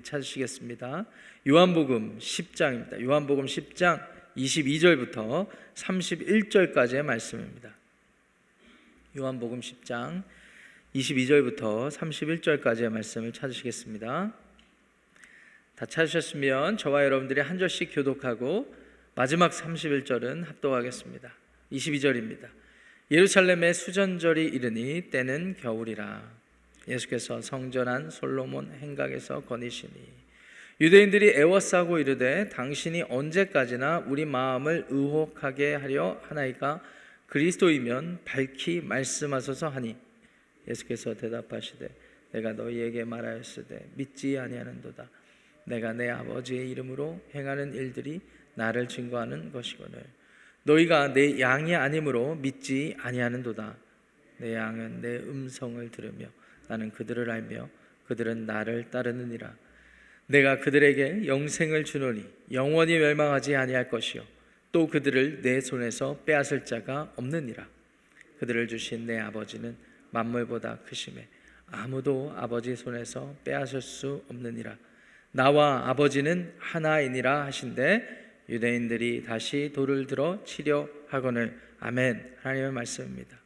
찾으시겠습니다. 요한복음 10장입니다. 요한복음 10장 22절부터 31절까지의 말씀입니다. 요한복음 10장 22절부터 31절까지의 말씀을 찾으시겠습니다. 다 찾으셨으면 저와 여러분들이 한 절씩 교독하고 마지막 31절은 합독하겠습니다. 22절입니다. 예루살렘에 수전절이 이르니 때는 겨울이라. 예수께서 성전한 솔로몬 행각에서 거니시니 유대인들이 애워싸고 이르되 당신이 언제까지나 우리 마음을 의혹하게 하려 하나이까? 그리스도이면 밝히 말씀하소서 하니 예수께서 대답하시되 내가 너희에게 말하였으되 믿지 아니하는도다. 내가 내 아버지의 이름으로 행하는 일들이 나를 증거하는 것이거늘 너희가 내 양이 아니므로 믿지 아니하는도다. 내 양은 내 음성을 들으며 나는 그들을 알며 그들은 나를 따르느니라. 내가 그들에게 영생을 주노니 영원히 멸망하지 아니할 것이요 또 그들을 내 손에서 빼앗을 자가 없느니라. 그들을 주신 내 아버지는 만물보다 크심에 아무도 아버지 손에서 빼앗을 수 없느니라. 나와 아버지는 하나이니라 하신대 유대인들이 다시 돌을 들어 치려 하거늘. 아멘. 하나님의 말씀입니다.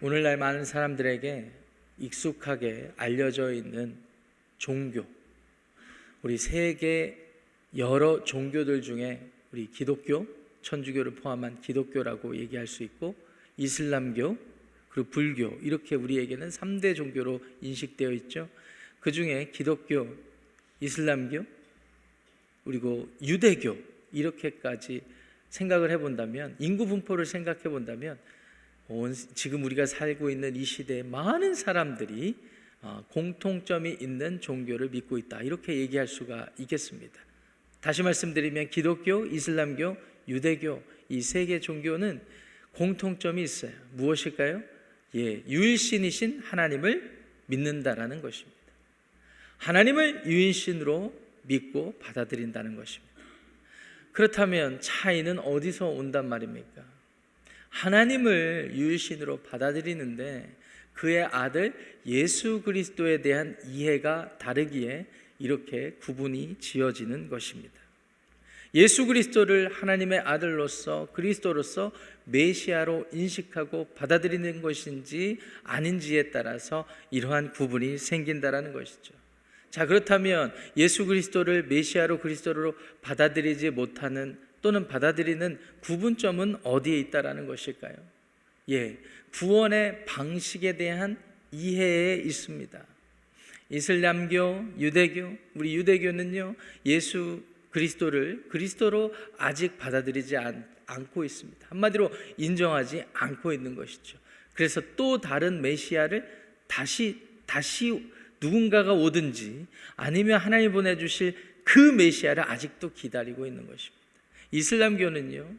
오늘날 많은 사람들에게 익숙하게 알려져 있는 종교, 우리 세계 여러 종교들 중에 우리 기독교, 천주교를 포함한 기독교라고 얘기할 수 있고 이슬람교, 그리고 불교, 이렇게 우리에게는 3대 종교로 인식되어 있죠. 그 중에 기독교, 이슬람교, 그리고 유대교, 이렇게까지 생각을 해본다면, 인구 분포를 생각해 본다면 지금 우리가 살고 있는 이 시대에 많은 사람들이 공통점이 있는 종교를 믿고 있다, 이렇게 얘기할 수가 있겠습니다. 다시 말씀드리면 기독교, 이슬람교, 유대교, 이 세 개 종교는 공통점이 있어요. 무엇일까요? 유일신이신 하나님을 믿는다라는 것입니다. 하나님을 유일신으로 믿고 받아들인다는 것입니다. 그렇다면 차이는 어디서 온단 말입니까? 하나님을 유일신으로 받아들이는데 그의 아들 예수 그리스도에 대한 이해가 다르기에 이렇게 구분이 지어지는 것입니다. 예수 그리스도를 하나님의 아들로서 그리스도로서 메시아로 인식하고 받아들이는 것인지 아닌지에 따라서 이러한 구분이 생긴다라는 것이죠. 자, 그렇다면 예수 그리스도를 메시아로 그리스도로 받아들이지 못하는 또는 받아들이는 구분점은 어디에 있다라는 것일까요? 구원의 방식에 대한 이해에 있습니다. 이슬람교, 유대교, 우리 유대교는요 예수 그리스도를 그리스도로 아직 받아들이지 않고 있습니다. 한마디로 인정하지 않고 있는 것이죠. 그래서 또 다른 메시아를 다시 누군가가 오든지 아니면 하나님이 보내주실 그 메시아를 아직도 기다리고 있는 것입니다. 이슬람교는요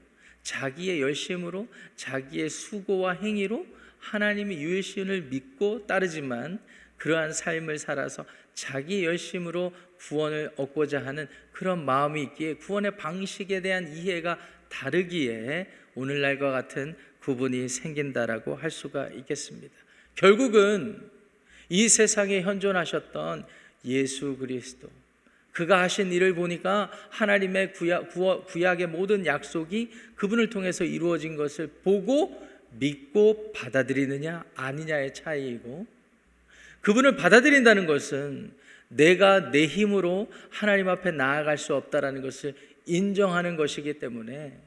자기의 열심으로 자기의 수고와 행위로 하나님의 유일신을 믿고 따르지만 그러한 삶을 살아서 자기 열심으로 구원을 얻고자 하는 그런 마음이 있기에 구원의 방식에 대한 이해가 다르기에 오늘날과 같은 구분이 생긴다라고 할 수가 있겠습니다. 결국은 이 세상에 현존하셨던 예수 그리스도, 그가 하신 일을 보니까 하나님의 구약의 모든 약속이 그분을 통해서 이루어진 것을 보고 믿고 받아들이느냐 아니냐의 차이이고, 그분을 받아들인다는 것은 내가 내 힘으로 하나님 앞에 나아갈 수 없다라는 것을 인정하는 것이기 때문에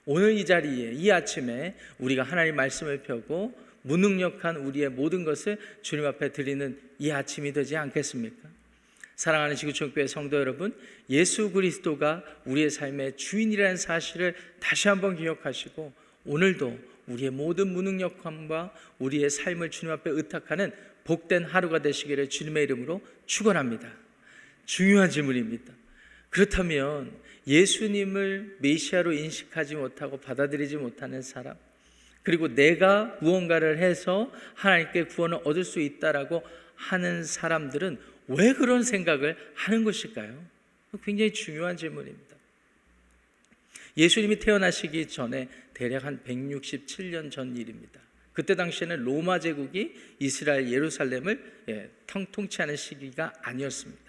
오늘 이 자리에 이 아침에 우리가 하나님 말씀을 펴고 무능력한 우리의 모든 것을 주님 앞에 드리는 이 아침이 되지 않겠습니까? 사랑하는 지구촌교회 성도 여러분, 예수 그리스도가 우리의 삶의 주인이라는 사실을 다시 한번 기억하시고 오늘도 우리의 모든 무능력함과 우리의 삶을 주님 앞에 의탁하는 복된 하루가 되시기를 주님의 이름으로 축원합니다. 중요한 질문입니다. 그렇다면 예수님을 메시아로 인식하지 못하고 받아들이지 못하는 사람, 그리고 내가 무언가를 해서 하나님께 구원을 얻을 수 있다라고 하는 사람들은 왜 그런 생각을 하는 것일까요? 굉장히 중요한 질문입니다. 예수님이 태어나시기 전에 대략 한 167년 전 일입니다. 그때 당시에는 로마 제국이 이스라엘 예루살렘을 통치하는 시기가 아니었습니다.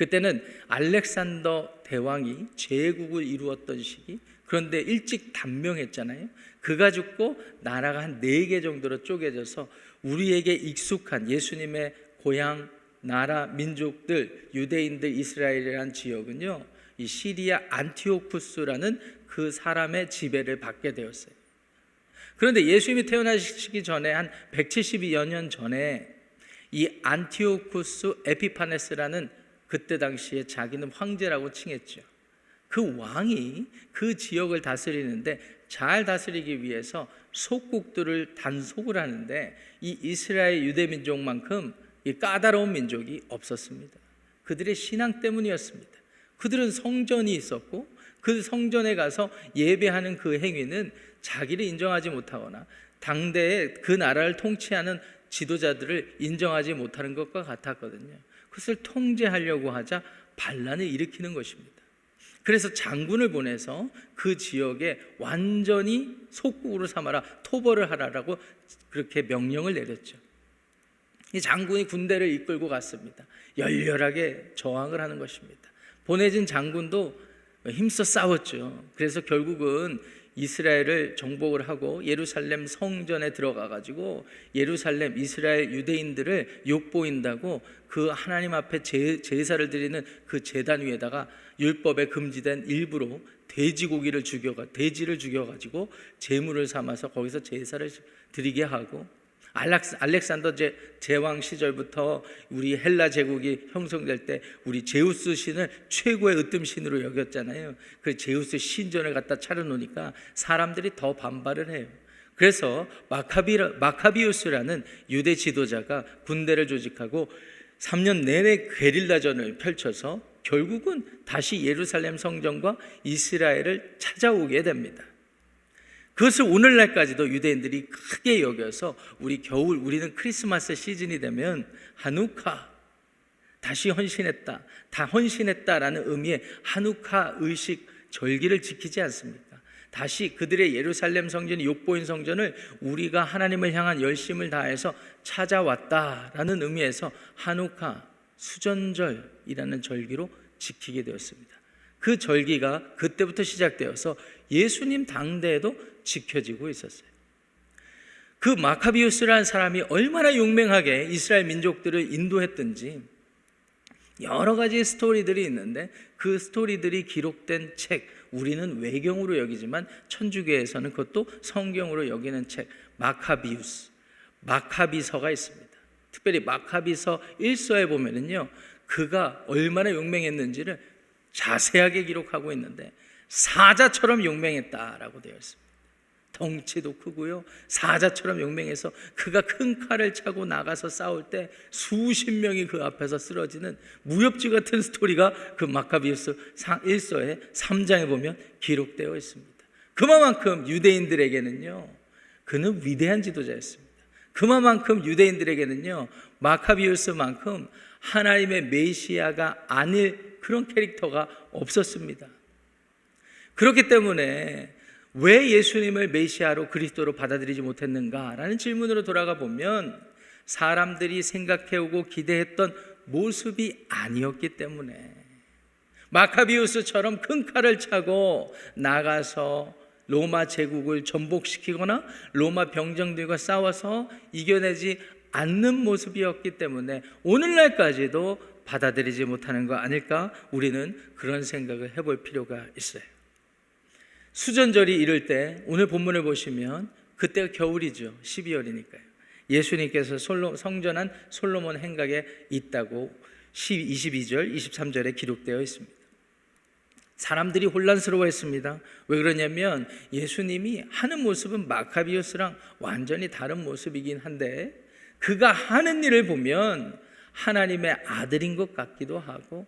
그때는 알렉산더 대왕이 제국을 이루었던 시기. 그런데 일찍 단명했잖아요. 그가 죽고 나라가 한 4개 정도로 쪼개져서 우리에게 익숙한 예수님의 고향, 나라, 민족들, 유대인들, 이스라엘이라는 지역은요, 이 시리아 안티오쿠스라는 그 사람의 지배를 받게 되었어요. 그런데 예수님이 태어나시기 전에 한 172여 년 전에 이 안티오쿠스 에피파네스라는 그때 당시에 자기는 황제라고 칭했죠. 그 왕이 그 지역을 다스리는데 잘 다스리기 위해서 속국들을 단속을 하는데 이 이스라엘 유대 민족만큼 이 까다로운 민족이 없었습니다. 그들의 신앙 때문이었습니다. 그들은 성전이 있었고 그 성전에 가서 예배하는 그 행위는 자기를 인정하지 못하거나 당대에 그 나라를 통치하는 지도자들을 인정하지 못하는 것과 같았거든요. 그것을 통제하려고 하자 반란을 일으키는 것입니다. 그래서 장군을 보내서 그 지역에 완전히 속국으로 삼아라, 토벌을 하라라고 그렇게 명령을 내렸죠. 이 장군이 군대를 이끌고 갔습니다. 열렬하게 저항을 하는 것입니다. 보내진 장군도 힘써 싸웠죠. 그래서 결국은 이스라엘을 정복을 하고 예루살렘 성전에 들어가 가지고 예루살렘 이스라엘 유대인들을 욕보인다고 그 하나님 앞에 제사를 드리는 그 제단 위에다가 율법에 금지된 일부로 돼지를 죽여가지고 제물을 삼아서 거기서 제사를 드리게 하고, 알렉산더 제왕 시절부터 우리 헬라 제국이 형성될 때 우리 제우스 신을 최고의 으뜸 신으로 여겼잖아요. 그 제우스 신전을 갖다 차려놓으니까 사람들이 더 반발을 해요. 그래서 마카비우스라는 유대 지도자가 군대를 조직하고 3년 내내 게릴라전을 펼쳐서 결국은 다시 예루살렘 성전과 이스라엘을 찾아오게 됩니다. 그것을 오늘날까지도 유대인들이 크게 여겨서 우리는 크리스마스 시즌이 되면 하누카, 다시 헌신했다, 다 헌신했다라는 의미의 하누카 의식 절기를 지키지 않습니까? 다시 그들의 예루살렘 성전이 욕보인 성전을 우리가 하나님을 향한 열심을 다해서 찾아왔다라는 의미에서 하누카 수전절이라는 절기로 지키게 되었습니다. 그 절기가 그때부터 시작되어서 예수님 당대에도 지켜지고 있었어요. 그 마카비우스라는 사람이 얼마나 용맹하게 이스라엘 민족들을 인도했든지 여러 가지 스토리들이 있는데 그 스토리들이 기록된 책, 우리는 외경으로 여기지만 천주교에서는 그것도 성경으로 여기는 책, 마카비서가 있습니다. 특별히 마카비서 1서에 보면은요, 그가 얼마나 용맹했는지를 자세하게 기록하고 있는데 사자처럼 용맹했다라고 되어 있습니다. 덩치도 크고요, 사자처럼 용맹해서 그가 큰 칼을 차고 나가서 싸울 때 수십 명이 그 앞에서 쓰러지는 무협지 같은 스토리가 그 마카비우스 1서의 3장에 보면 기록되어 있습니다. 그만큼 유대인들에게는요, 그는 위대한 지도자였습니다. 그만큼 유대인들에게는요, 마카비우스만큼 하나님의 메시아가 아닐 그런 캐릭터가 없었습니다. 그렇기 때문에 왜 예수님을 메시아로 그리스도로 받아들이지 못했는가라는 질문으로 돌아가 보면 사람들이 생각해오고 기대했던 모습이 아니었기 때문에, 마카비우스처럼 큰 칼을 차고 나가서 로마 제국을 전복시키거나 로마 병정들과 싸워서 이겨내지 않는 모습이었기 때문에 오늘날까지도 받아들이지 못하는 거 아닐까? 우리는 그런 생각을 해볼 필요가 있어요. 수전절이 이럴 때 오늘 본문을 보시면 그때가 겨울이죠. 12월이니까요. 예수님께서 성전한 솔로몬 행각에 있다고 22절, 23절에 기록되어 있습니다. 사람들이 혼란스러워했습니다. 왜 그러냐면 예수님이 하는 모습은 마카비우스랑 완전히 다른 모습이긴 한데 그가 하는 일을 보면 하나님의 아들인 것 같기도 하고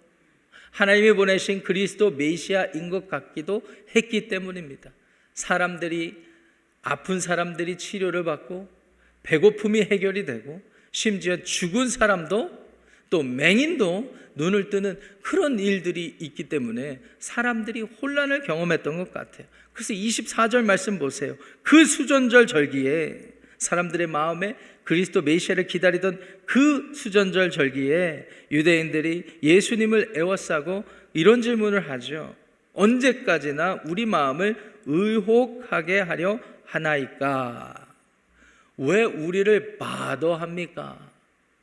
하나님이 보내신 그리스도 메시아인 것 같기도 했기 때문입니다. 아픈 사람들이 치료를 받고 배고픔이 해결이 되고 심지어 죽은 사람도 또 맹인도 눈을 뜨는 그런 일들이 있기 때문에 사람들이 혼란을 경험했던 것 같아요. 그래서 24절 말씀 보세요. 그 수전절 절기에 사람들의 마음에 그리스도 메시아를 기다리던 그 수전절 절기에 유대인들이 예수님을 애워싸고 이런 질문을 하죠. 언제까지나 우리 마음을 의혹하게 하려 하나이까? 왜 우리를 바더합니까?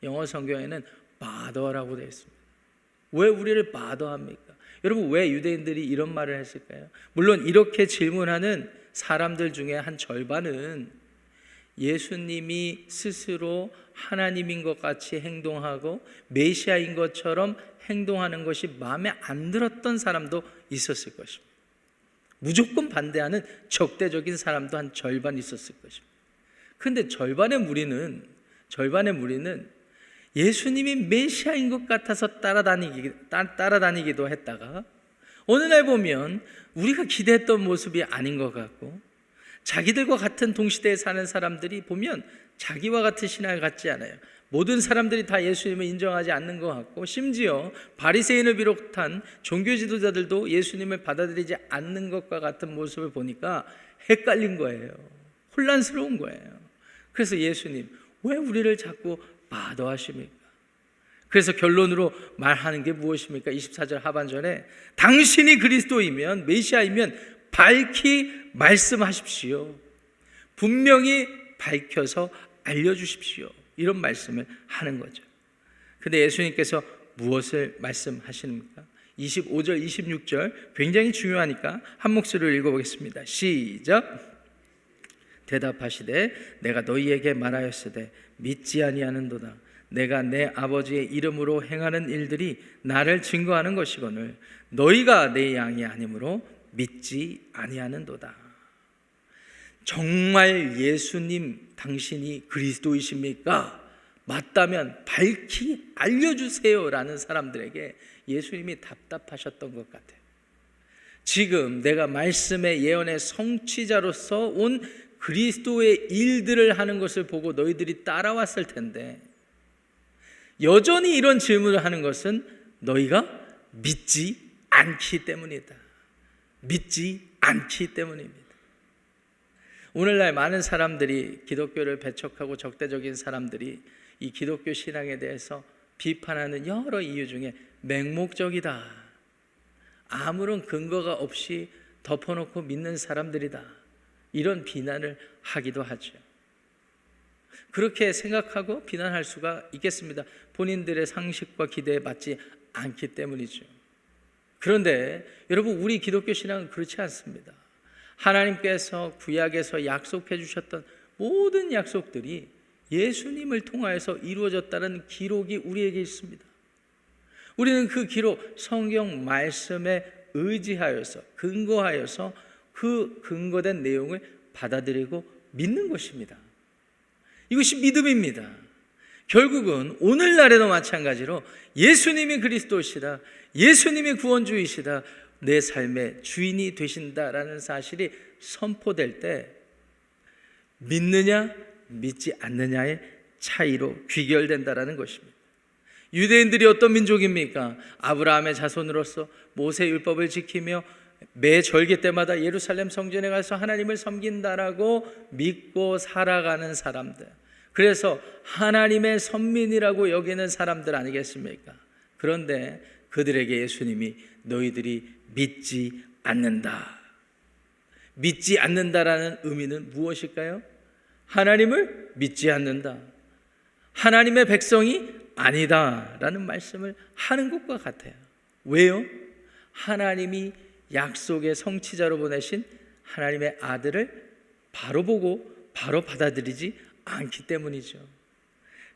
영어 성경에는 바더라고 되어 있습니다. 왜 우리를 바더합니까? 여러분, 왜 유대인들이 이런 말을 했을까요? 물론 이렇게 질문하는 사람들 중에 한 절반은 예수님이 스스로 하나님인 것 같이 행동하고 메시아인 것처럼 행동하는 것이 마음에 안 들었던 사람도 있었을 것입니다. 무조건 반대하는 적대적인 사람도 한 절반 있었을 것입니다. 그런데 절반의 무리는 예수님이 메시아인 것 같아서 따라다니기도 했다가 어느 날 보면 우리가 기대했던 모습이 아닌 것 같고, 자기들과 같은 동시대에 사는 사람들이 보면 자기와 같은 신앙을 갖지 않아요. 모든 사람들이 다 예수님을 인정하지 않는 것 같고, 심지어 바리새인을 비롯한 종교 지도자들도 예수님을 받아들이지 않는 것과 같은 모습을 보니까 헷갈린 거예요. 혼란스러운 거예요. 그래서 예수님, 왜 우리를 자꾸 바더하십니까? 그래서 결론으로 말하는 게 무엇입니까? 24절 하반절에 당신이 그리스도이면, 메시아이면 밝히 말씀하십시오. 분명히 밝혀서 알려주십시오. 이런 말씀을 하는 거죠. 근데 예수님께서 무엇을 말씀하십니까? 25절, 26절 굉장히 중요하니까 한 목소리로 읽어보겠습니다. 시작. 대답하시되 내가 너희에게 말하였으되 믿지 아니하는도다. 내가 내 아버지의 이름으로 행하는 일들이 나를 증거하는 것이거늘 너희가 내 양이 아니므로 믿지 아니하는도다. 정말 예수님 당신이 그리스도이십니까? 맞다면 밝히 알려주세요라는 사람들에게 예수님이 답답하셨던 것 같아요. 지금 내가 말씀의 예언의 성취자로서 온 그리스도의 일들을 하는 것을 보고 너희들이 따라왔을 텐데, 여전히 이런 질문을 하는 것은 너희가 믿지 않기 때문이다. 믿지 않기 때문입니다. 오늘날 많은 사람들이, 기독교를 배척하고 적대적인 사람들이 이 기독교 신앙에 대해서 비판하는 여러 이유 중에 맹목적이다, 아무런 근거가 없이 덮어놓고 믿는 사람들이다, 이런 비난을 하기도 하죠. 그렇게 생각하고 비난할 수가 있겠습니다. 본인들의 상식과 기대에 맞지 않기 때문이죠. 그런데 여러분, 우리 기독교 신앙은 그렇지 않습니다. 하나님께서 구약에서 약속해 주셨던 모든 약속들이 예수님을 통하여서 이루어졌다는 기록이 우리에게 있습니다. 우리는 그 기록, 성경 말씀에 의지하여서, 근거하여서 그 근거된 내용을 받아들이고 믿는 것입니다. 이것이 믿음입니다. 결국은 오늘날에도 마찬가지로 예수님이 그리스도시다, 예수님이 구원주이시다, 내 삶의 주인이 되신다라는 사실이 선포될 때 믿느냐 믿지 않느냐의 차이로 귀결된다라는 것입니다. 유대인들이 어떤 민족입니까? 아브라함의 자손으로서 모세율법을 지키며 매 절기 때마다 예루살렘 성전에 가서 하나님을 섬긴다라고 믿고 살아가는 사람들, 그래서 하나님의 선민이라고 여기는 사람들 아니겠습니까? 그런데 그들에게 예수님이 너희들이 믿지 않는다. 믿지 않는다라는 의미는 무엇일까요? 하나님을 믿지 않는다, 하나님의 백성이 아니다라는 말씀을 하는 것과 같아요. 왜요? 하나님이 약속의 성취자로 보내신 하나님의 아들을 바로 보고 바로 받아들이지 않기 때문이죠.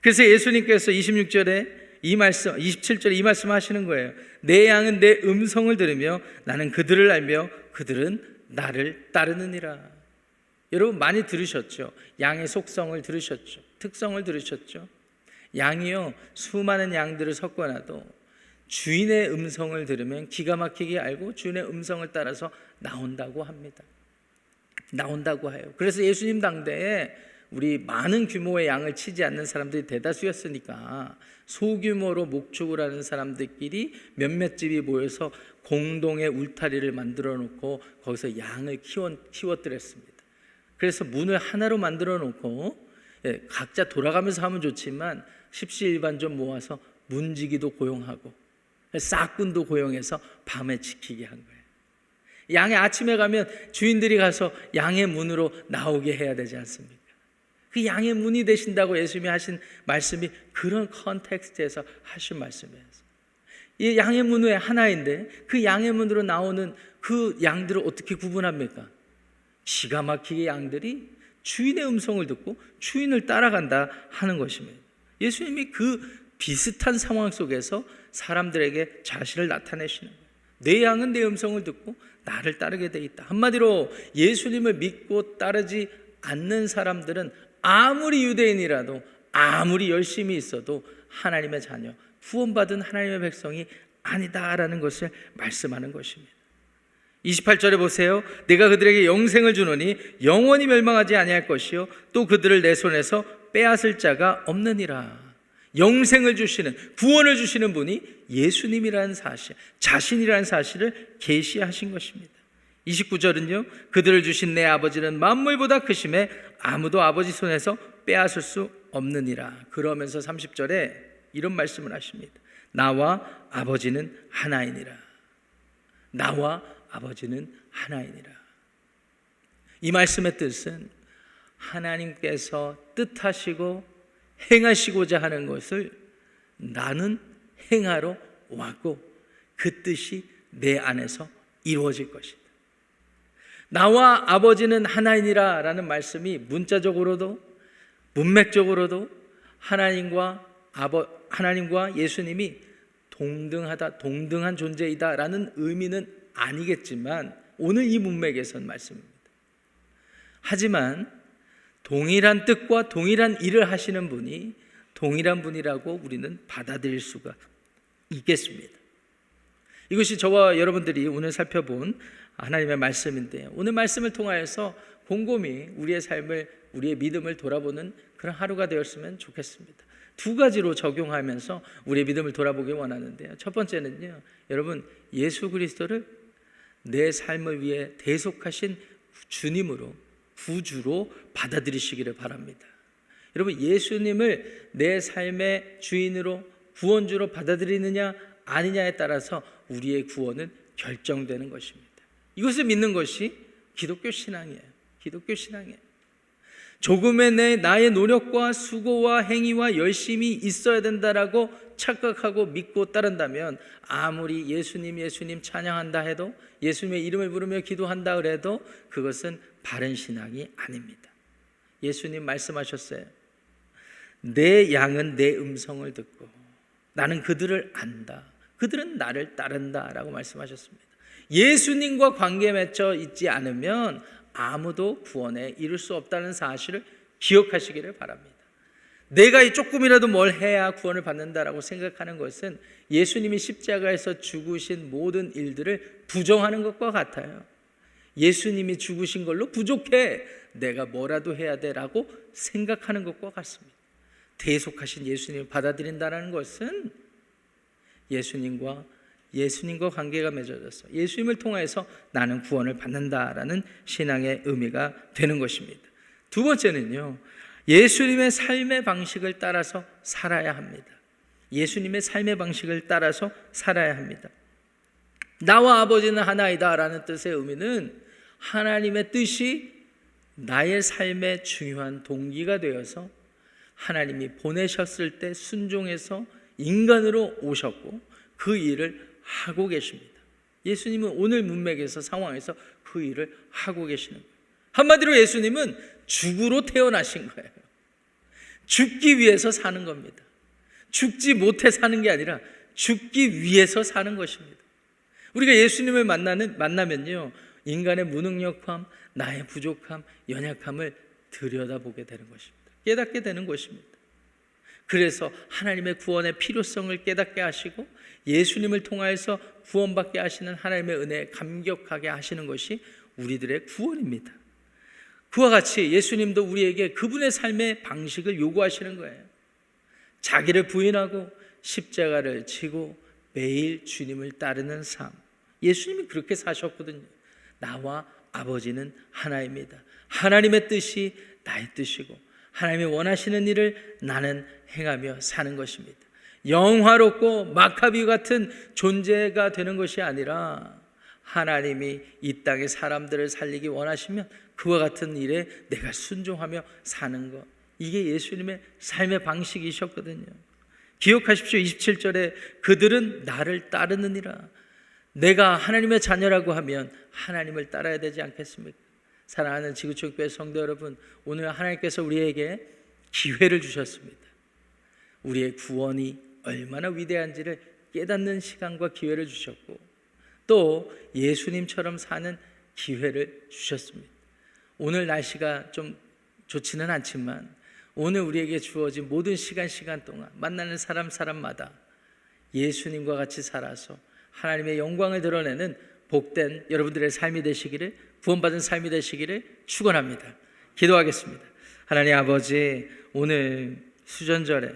그래서 예수님께서 26절에 이 말씀, 27절에 이 말씀 하시는 거예요. 내 양은 내 음성을 들으며 나는 그들을 알며 그들은 나를 따르느니라. 여러분 많이 들으셨죠? 양의 속성을 들으셨죠? 특성을 들으셨죠? 양이요, 수많은 양들을 섞어놔도 주인의 음성을 들으면 기가 막히게 알고 주인의 음성을 따라서 나온다고 합니다. 나온다고 해요. 그래서 예수님 당대에 우리 많은 규모의 양을 치지 않는 사람들이 대다수였으니까 소규모로 목축을 하는 사람들끼리 몇몇 집이 모여서 공동의 울타리를 만들어 놓고 거기서 양을 키웠더랬습니다. 그래서 문을 하나로 만들어 놓고 각자 돌아가면서 하면 좋지만 십시일반 좀 모아서 문지기도 고용하고 싹군도 고용해서 밤에 지키게 한 거예요. 양이 아침에 가면 주인들이 가서 양의 문으로 나오게 해야 되지 않습니까? 그 양의 문이 되신다고 예수님이 하신 말씀이 그런 컨텍스트에서 하신 말씀이에요. 이 양의 문 외에 하나인데 그 양의 문으로 나오는 그 양들을 어떻게 구분합니까? 기가 막히게 양들이 주인의 음성을 듣고 주인을 따라간다 하는 것입니다. 예수님이 그 비슷한 상황 속에서 사람들에게 자신을 나타내시는 거예요. 내 양은 내 음성을 듣고 나를 따르게 돼 있다. 한마디로 예수님을 믿고 따르지 않는 사람들은 아무리 유대인이라도 아무리 열심히 있어도 하나님의 자녀, 구원받은 하나님의 백성이 아니다라는 것을 말씀하는 것입니다. 28절에 보세요. 내가 그들에게 영생을 주노니 영원히 멸망하지 아니할 것이요 또 그들을 내 손에서 빼앗을 자가 없느니라. 영생을 주시는, 구원을 주시는 분이 예수님이라는 사실, 자신이라는 사실을 계시하신 것입니다. 29절은요. 그들을 주신 내 아버지는 만물보다 크심에 아무도 아버지 손에서 빼앗을 수 없느니라. 그러면서 30절에 이런 말씀을 하십니다. 나와 아버지는 하나이니라. 나와 아버지는 하나이니라. 이 말씀의 뜻은 하나님께서 뜻하시고 행하시고자 하는 것을 나는 행하러 왔고 그 뜻이 내 안에서 이루어질 것이다. 나와 아버지는 하나이니라 라는 말씀이 문자적으로도 문맥적으로도 하나님과 예수님이 동등한 존재이다 라는 의미는 아니겠지만 오늘 이 문맥에서는 말씀입니다. 하지만 동일한 뜻과 동일한 일을 하시는 분이 동일한 분이라고 우리는 받아들일 수가 있겠습니다. 이것이 저와 여러분들이 오늘 살펴본 하나님의 말씀인데요. 오늘 말씀을 통하여서 곰곰이 우리의 삶을, 우리의 믿음을 돌아보는 그런 하루가 되었으면 좋겠습니다. 두 가지로 적용하면서 우리의 믿음을 돌아보기 원하는데요. 첫 번째는요, 여러분 예수 그리스도를 내 삶을 위해 대속하신 주님으로, 구주로 받아들이시기를 바랍니다. 여러분 예수님을 내 삶의 주인으로, 구원주로 받아들이느냐 아니냐에 따라서 우리의 구원은 결정되는 것입니다. 이것을 믿는 것이 기독교 신앙이에요. 기독교 신앙이에요. 조금의 나의 노력과 수고와 행위와 열심이 있어야 된다라고 착각하고 믿고 따른다면 아무리 예수님 찬양한다 해도, 예수님의 이름을 부르며 기도한다 그래도 그것은 바른 신앙이 아닙니다. 예수님 말씀하셨어요. 내 양은 내 음성을 듣고 나는 그들을 안다. 그들은 나를 따른다 라고 말씀하셨습니다. 예수님과 관계 맺혀 있지 않으면 아무도 구원에 이룰 수 없다는 사실을 기억하시기를 바랍니다. 내가 조금이라도 뭘 해야 구원을 받는다라고 생각하는 것은 예수님이 십자가에서 죽으신 모든 일들을 부정하는 것과 같아요. 예수님이 죽으신 걸로 부족해, 내가 뭐라도 해야 돼라고 생각하는 것과 같습니다. 대속하신 예수님을 받아들인다는 것은 예수님과 관계가 맺어져서 예수님을 통해서 나는 구원을 받는다라는 신앙의 의미가 되는 것입니다. 두 번째는요, 예수님의 삶의 방식을 따라서 살아야 합니다. 예수님의 삶의 방식을 따라서 살아야 합니다. 나와 아버지는 하나이다 라는 뜻의 의미는 하나님의 뜻이 나의 삶의 중요한 동기가 되어서 하나님이 보내셨을 때 순종해서 인간으로 오셨고 그 일을 하고 계십니다. 예수님은 오늘 문맥에서, 상황에서 그 일을 하고 계시는 거예요. 한마디로 예수님은 죽으로 태어나신 거예요. 죽기 위해서 사는 겁니다. 죽지 못해 사는 게 아니라 죽기 위해서 사는 것입니다. 우리가 예수님을 만나면요, 인간의 무능력함, 나의 부족함, 연약함을 들여다보게 되는 것입니다. 깨닫게 되는 것입니다. 그래서 하나님의 구원의 필요성을 깨닫게 하시고 예수님을 통하여서 구원받게 하시는 하나님의 은혜에 감격하게 하시는 것이 우리들의 구원입니다. 그와 같이 예수님도 우리에게 그분의 삶의 방식을 요구하시는 거예요. 자기를 부인하고 십자가를 지고 매일 주님을 따르는 삶. 예수님이 그렇게 사셨거든요. 나와 아버지는 하나입니다. 하나님의 뜻이 나의 뜻이고 하나님이 원하시는 일을 나는 행하며 사는 것입니다. 영화롭고 마카비 같은 존재가 되는 것이 아니라 하나님이 이 땅의 사람들을 살리기 원하시면 그와 같은 일에 내가 순종하며 사는 것, 이게 예수님의 삶의 방식이셨거든요. 기억하십시오. 27절에 그들은 나를 따르느니라. 내가 하나님의 자녀라고 하면 하나님을 따라야 되지 않겠습니까? 사랑하는 지구촌교회 성도 여러분, 오늘 하나님께서 우리에게 기회를 주셨습니다. 우리의 구원이 얼마나 위대한지를 깨닫는 시간과 기회를 주셨고, 또 예수님처럼 사는 기회를 주셨습니다. 오늘 날씨가 좀 좋지는 않지만 오늘 우리에게 주어진 모든 시간 동안 만나는 사람마다 예수님과 같이 살아서 하나님의 영광을 드러내는 복된 여러분들의 삶이 되시기를, 구원받은 삶이 되시기를 축원합니다. 기도하겠습니다. 하나님 아버지, 오늘 수전절에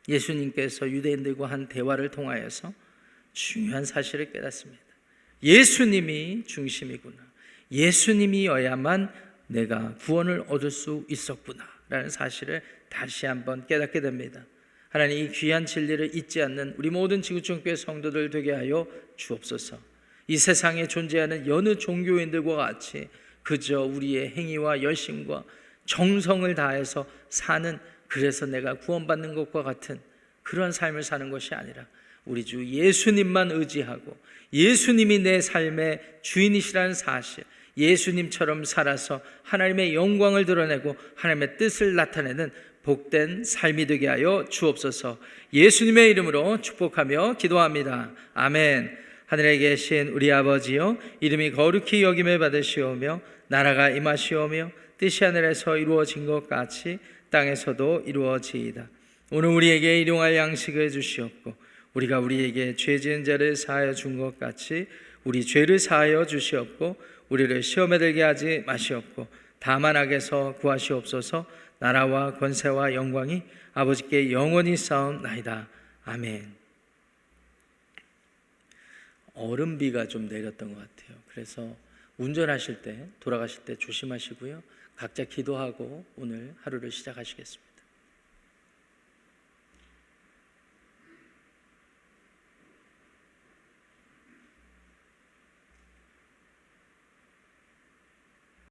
예수님께서 유대인들과 한 대화를 통하여서 중요한 사실을 깨닫습니다. 예수님이 중심이구나. 예수님이어야만 내가 구원을 얻을 수 있었구나 라는 사실을 다시 한번 깨닫게 됩니다. 하나님, 이 귀한 진리를 잊지 않는 우리 모든 지구촌교회 성도들 되게 하여 주옵소서. 이 세상에 존재하는 여느 종교인들과 같이 그저 우리의 행위와 열심과 정성을 다해서 사는, 그래서 내가 구원받는 것과 같은 그런 삶을 사는 것이 아니라 우리 주 예수님만 의지하고 예수님이 내 삶의 주인이시라는 사실, 예수님처럼 살아서 하나님의 영광을 드러내고 하나님의 뜻을 나타내는 복된 삶이 되게 하여 주옵소서. 예수님의 이름으로 축복하며 기도합니다. 아멘. 하늘에 계신 우리 아버지여, 이름이 거룩히 여김을 받으시오며 나라가 임하시오며 뜻이 하늘에서 이루어진 것 같이 땅에서도 이루어지이다. 오늘 우리에게 일용할 양식을 주시옵고 우리가 우리에게 죄 지은 자를 사하여 준 것 같이 우리 죄를 사하여 주시옵고 우리를 시험에 들게 하지 마시옵고 다만 악에서 구하시옵소서. 나라와 권세와 영광이 아버지께 영원히 쌓옵나이다. 아멘. 얼음비가 좀 내렸던 것 같아요. 그래서 운전하실 때, 돌아가실 때 조심하시고요. 각자 기도하고 오늘 하루를 시작하시겠습니다.